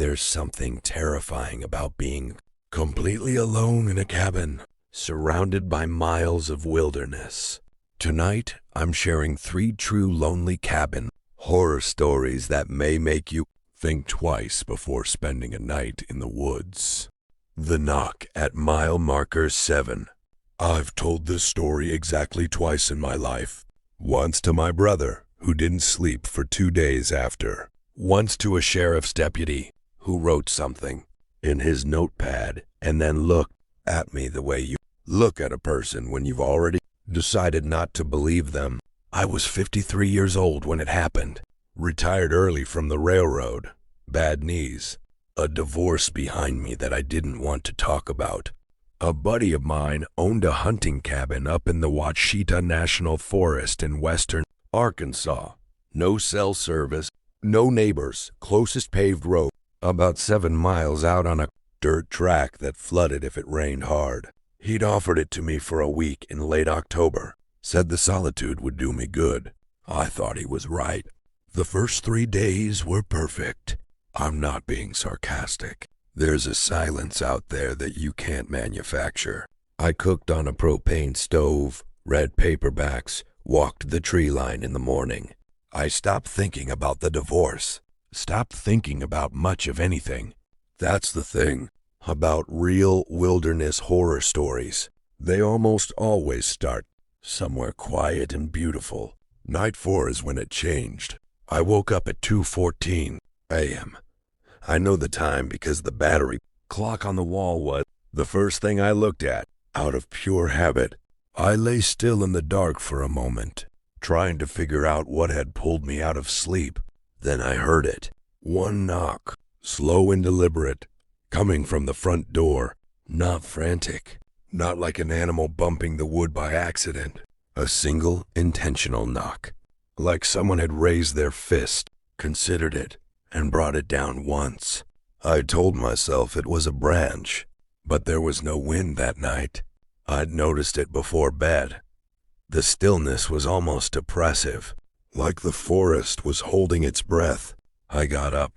There's something terrifying about being completely alone in a cabin, surrounded by miles of wilderness. Tonight, I'm sharing 3 true lonely cabin horror stories that may make you think twice before spending a night in the woods. The Knock at Mile Marker 7. I've told this story exactly twice in my life. Once to my brother, who didn't sleep for 2 days after. Once to a sheriff's deputy, who wrote something in his notepad and then looked at me the way you look at a person when you've already decided not to believe them. I was 53 years old when it happened. Retired early from the railroad. Bad knees. A divorce behind me that I didn't want to talk about. A buddy of mine owned a hunting cabin up in the Washita National Forest in western Arkansas. No cell service, no neighbors, closest paved road, about 7 miles out on a dirt track that flooded if it rained hard. He'd offered it to me for a week in late October. Said the solitude would do me good. I thought he was right. The first 3 days were perfect. I'm not being sarcastic. There's a silence out there that you can't manufacture. I cooked on a propane stove, read paperbacks, walked the tree line in the morning. I stopped thinking about the divorce. Stopped thinking about much of anything. That's the thing about real wilderness horror stories. They almost always start somewhere quiet and beautiful. Night 4 is when it changed. I woke up at 2:14 a.m. I know the time because the battery clock on the wall was the first thing I looked at, out of pure habit. I lay still in the dark for a moment, trying to figure out what had pulled me out of sleep. Then I heard it. One knock, slow and deliberate, coming from the front door. Not frantic, not like an animal bumping the wood by accident. A single, intentional knock, like someone had raised their fist, considered it, and brought it down once. I told myself it was a branch, but there was no wind that night. I'd noticed it before bed. The stillness was almost oppressive, like the forest was holding its breath. I got up,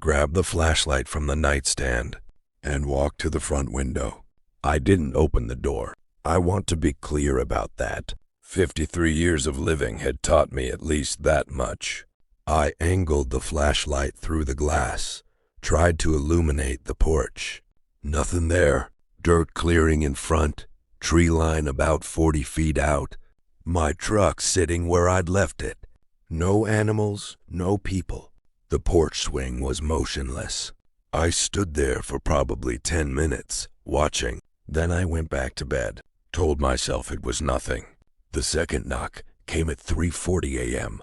grabbed the flashlight from the nightstand, and walked to the front window. I didn't open the door. I want to be clear about that. 53 years of living had taught me at least that much. I angled the flashlight through the glass, tried to illuminate the porch. Nothing there. Dirt clearing in front, tree line about 40 feet out. My truck sitting where I'd left it. No animals, no people. The porch swing was motionless. I stood there for probably 10 minutes, watching. Then I went back to bed, told myself it was nothing. The second knock came at 3:40 a.m.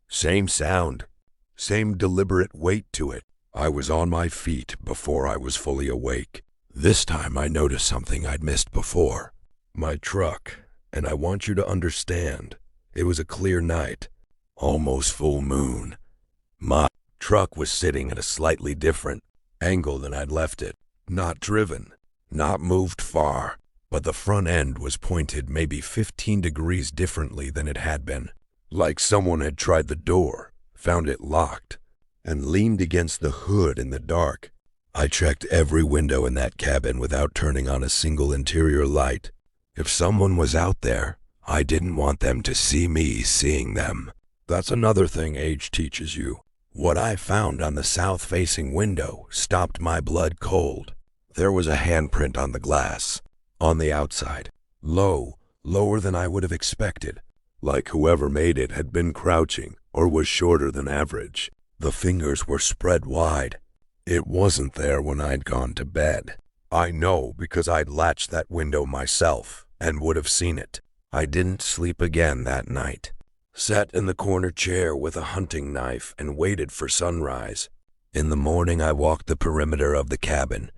Same sound, same deliberate weight to it. I was on my feet before I was fully awake. This time I noticed something I'd missed before. My truck, and I want you to understand, it was a clear night, almost full moon. My truck was sitting at a slightly different angle than I'd left it. Not driven, not moved far, but the front end was pointed maybe 15 degrees differently than it had been. Like someone had tried the door, found it locked, and leaned against the hood in the dark. I checked every window in that cabin without turning on a single interior light. If someone was out there, I didn't want them to see me seeing them. That's another thing age teaches you. What I found on the south-facing window stopped my blood cold. There was a handprint on the glass, on the outside, lower than I would have expected. Like whoever made it had been crouching or was shorter than average. The fingers were spread wide. It wasn't there when I'd gone to bed. I know because I'd latched that window myself and would have seen it. I didn't sleep again that night. Sat in the corner chair with a hunting knife and waited for sunrise. In the morning I walked the perimeter of the cabin.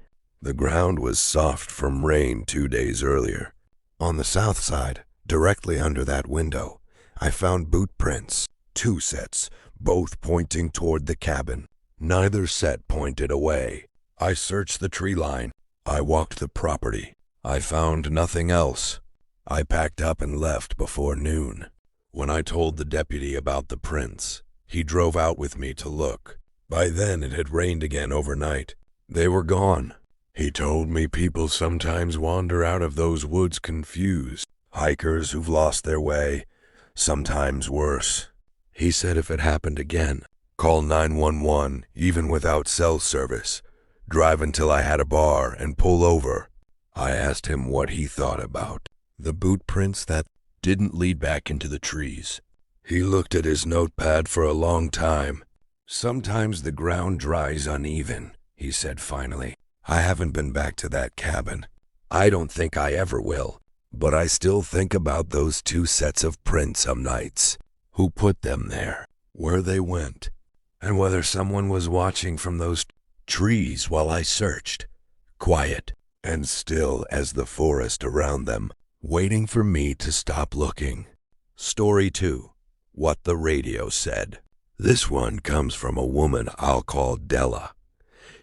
The ground was soft from rain 2 days earlier. On the south side, directly under that window, I found boot prints, 2 sets, both pointing toward the cabin. Neither set pointed away. I searched the tree line. I walked the property. I found nothing else. I packed up and left before noon. When I told the deputy about the prints, he drove out with me to look. By then it had rained again overnight. They were gone. He told me people sometimes wander out of those woods confused, hikers who've lost their way, sometimes worse. He said if it happened again, call 911 even without cell service, drive until I had a bar and pull over. I asked him what he thought about the boot prints that didn't lead back into the trees. He looked at his notepad for a long time. Sometimes the ground dries uneven, he said finally. I haven't been back to that cabin. I don't think I ever will, but I still think about those 2 sets of prints some nights. Who put them there, where they went, and whether someone was watching from those trees while I searched, quiet and still as the forest around them, waiting for me to stop looking. Story 2. What the radio said. This one comes from a woman I'll call Della.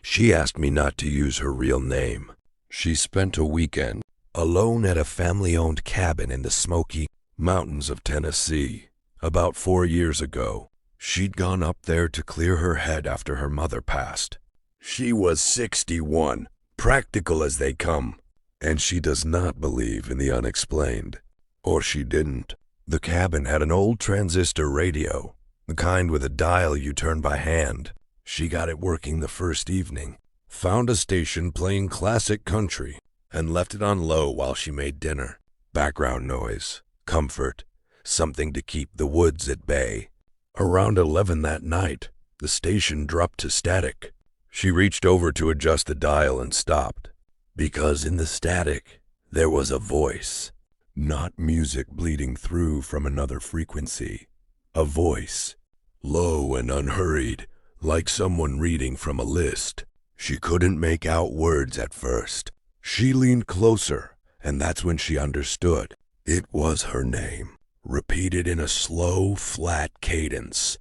She asked me not to use her real name. She spent a weekend alone at a family-owned cabin in the Smoky Mountains of Tennessee. About 4 years ago, she'd gone up there to clear her head after her mother passed. She was 61, practical as they come, and she does not believe in the unexplained. Or she didn't. The cabin had an old transistor radio, the kind with a dial you turn by hand. She got it working the first evening, found a station playing classic country, and left it on low while she made dinner. Background noise, comfort, something to keep the woods at bay. Around 11 that night, the station dropped to static. She reached over to adjust the dial and stopped, because in the static, there was a voice. Not music bleeding through from another frequency. A voice, low and unhurried, like someone reading from a list. She couldn't make out words at first. She leaned closer, and that's when she understood. It was her name, repeated in a slow, flat cadence.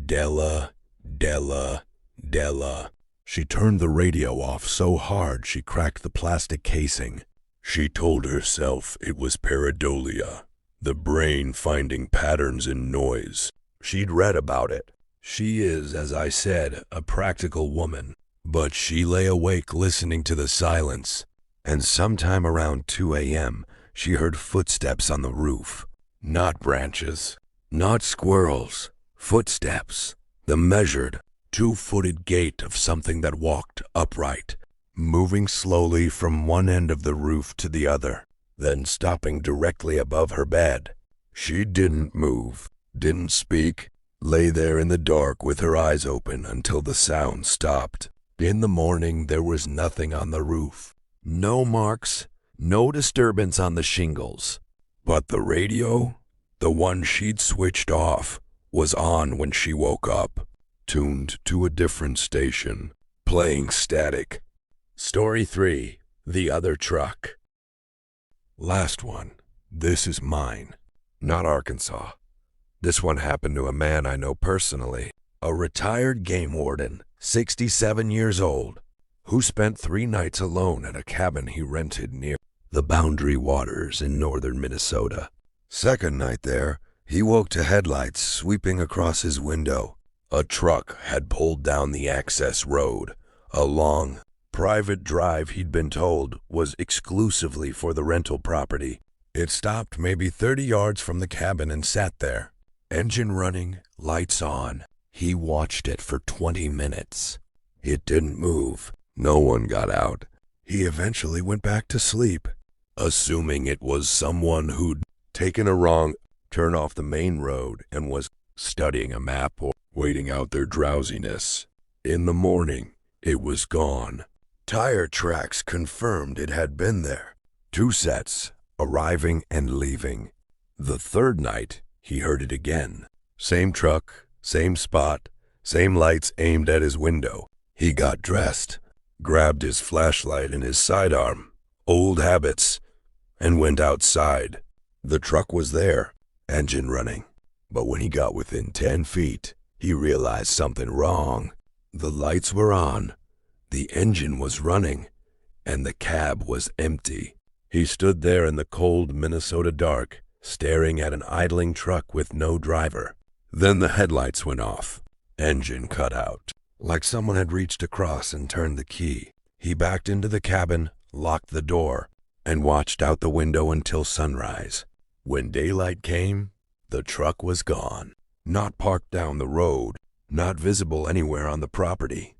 Della, Della, Della. She turned the radio off so hard she cracked the plastic casing. She told herself it was pareidolia, the brain finding patterns in noise. She'd read about it. She is, as I said, a practical woman, but she lay awake listening to the silence, and sometime around 2 a.m., she heard footsteps on the roof. Not branches, not squirrels, footsteps, the measured, 2-footed gait of something that walked upright, moving slowly from one end of the roof to the other, then stopping directly above her bed. She didn't move, didn't speak, lay there in the dark with her eyes open until the sound stopped. In the morning, there was nothing on the roof. No marks, no disturbance on the shingles. But the radio, the one she'd switched off, was on when she woke up, tuned to a different station, playing static. Story 3. The Other Truck. Last one. This is mine, not Arkansas. This one happened to a man I know personally, a retired game warden, 67 years old, who spent 3 nights alone at a cabin he rented near the Boundary Waters in northern Minnesota. Second night there, he woke to headlights sweeping across his window. A truck had pulled down the access road, a long, private drive he'd been told was exclusively for the rental property. It stopped maybe 30 yards from the cabin and sat there. Engine running, lights on. He watched it for 20 minutes. It didn't move. No one got out. He eventually went back to sleep, assuming it was someone who'd taken a wrong turn off the main road and was studying a map or waiting out their drowsiness. In the morning, it was gone. Tire tracks confirmed it had been there. 2 sets, arriving and leaving. The third night, he heard it again. Same truck, same spot, same lights aimed at his window. He got dressed, grabbed his flashlight and his sidearm, old habits, and went outside. The truck was there, engine running. But when he got within 10 feet, he realized something wrong. The lights were on, the engine was running, and the cab was empty. He stood there in the cold Minnesota dark, staring at an idling truck with no driver. Then the headlights went off. Engine cut out. like someone had reached across and turned the key. He backed into the cabin, locked the door, and watched out the window until sunrise. When daylight came, the truck was gone. Not parked down the road, not visible anywhere on the property.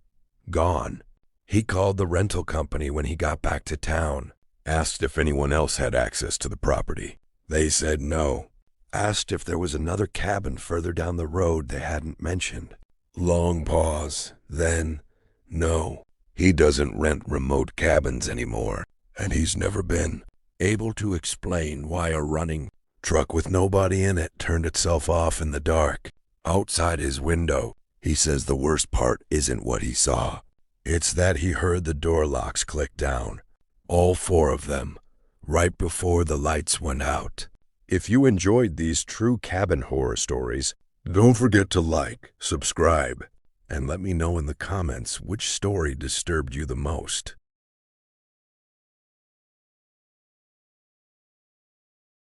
Gone. He called the rental company when he got back to town, asked if anyone else had access to the property. They said no. Asked if there was another cabin further down the road they hadn't mentioned. Long pause, then, no. He doesn't rent remote cabins anymore, and he's never been able to explain why a running truck with nobody in it turned itself off in the dark outside his window. He says the worst part isn't what he saw. It's that he heard the door locks click down, all 4 of them, right before the lights went out. If you enjoyed these true cabin horror stories, don't forget to like, subscribe, and let me know in the comments which story disturbed you the most.